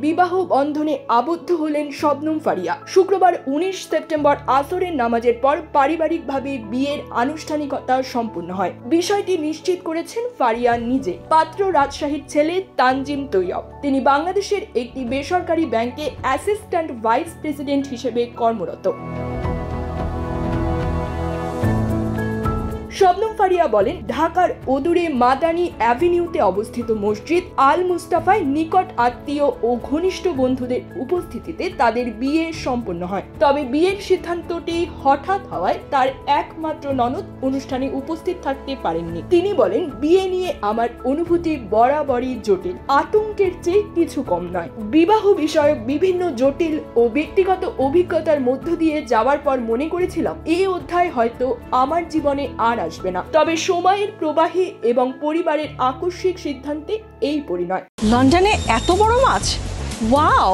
বিবাহ বন্ধনে আবদ্ধ হলেন শবনম ফারিয়া। শুক্রবার 19 সেপ্টেম্বর আসরের নামাজের পর পারিবারিকভাবে বিয়ের আনুষ্ঠানিকতা সম্পূর্ণ হয়। বিষয়টি নিশ্চিত করেছেন ফারিয়া নিজে। পাত্র রাজশাহীর ছেলে তানজিম তৈয়ব। তিনি বাংলাদেশের একটি বেসরকারি ব্যাংকে অ্যাসিস্ট্যান্ট ভাইস প্রেসিডেন্ট হিসেবে কর্মরত। শবনম ফারিয়া বলেন, ঢাকার অদূরে মাদানী অ্যাভিনিউতে অবস্থিত মসজিদ আল মুস্তাফায় নিকট আত্মীয় ও ঘনিষ্ঠ বন্ধুদের উপস্থিতিতে তাদের বিয়ে সম্পন্ন হয়। তবে বিয়ের সিদ্ধান্তটি হঠাৎ হওয়ায় তার একমাত্র ননদ অনুষ্ঠানে উপস্থিত থাকতে পারেননি। তিনি বলেন, বিয়ে নিয়ে আমার অনুভূতি বরাবরই জটিল, আতঙ্কের চেয়ে কিছু কম নয়। বিবাহ বিষয়ক বিভিন্ন জটিল ও ব্যক্তিগত অভিজ্ঞতার মধ্য দিয়ে যাওয়ার পর মনে করেছিলাম এই অধ্যায় হয়তো আমার জীবনে আর আসবে না। তবে সময়ের প্রবাহে এবং পরিবারের আকস্মিক সিদ্ধান্তে এই পরিণয়। লন্ডনে এত বড় মাছ, ওয়াও!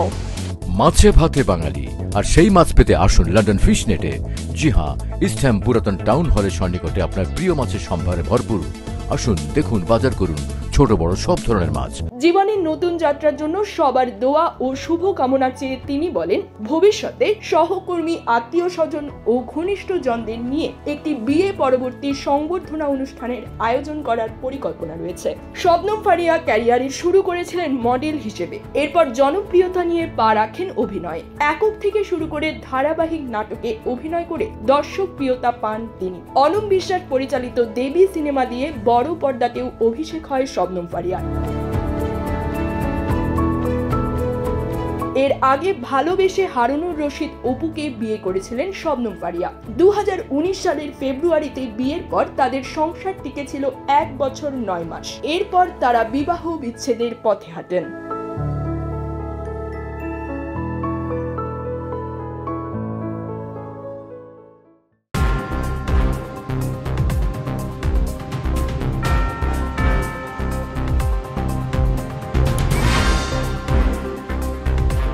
মাছে ভাতে বাঙালি, আর সেই মাছ পেতে আসুন লন্ডন ফিশ নেটে। জি হ্যাঁ, ইস্ট হ্যাম পুরাতন টাউন হলের সন্নিকটে আপনার প্রিয় মাছের সম্ভারে ভরপুর। আসুন, দেখুন, বাজার করুন ছোট বড় সব ধরনের মাছ। জীবনের নতুন যাত্রার জন্য সবার দোয়া ও শুভ কামনা চেয়ে তিনি বলেন, ভবিষ্যতে সহকর্মী, আত্মীয় স্বজন ও ঘনিষ্ঠ জনদের নিয়ে একটি বিয়ে পরবর্তী সংবর্ধনা অনুষ্ঠানের আয়োজন করার পরিকল্পনা রয়েছে। শবনম ফারিয়া ক্যারিয়ারের শুরু করেছিলেন মডেল হিসেবে, এরপর জনপ্রিয়তা নিয়ে পা রাখেন অভিনয়। একক থেকে শুরু করে ধারাবাহিক নাটকে অভিনয় করে দর্শক প্রিয়তা পান তিনি। অনম বিশ্বাস পরিচালিত দেবী সিনেমা দিয়ে বড় পর্দাতেও অভিষেক হয় শবনম ফারিয়ার। এর আগে ভালোবেসে হারুনুর রশিদ অপুকে বিয়ে করেছিলেন শবনম ফারিয়া। 2019 সালের ফেব্রুয়ারিতে বিয়ের পর তাদের সংসার টিকেছিল 1 বছর 9 মাস। এরপর তারা বিবাহ বিচ্ছেদের পথে হাঁটেন।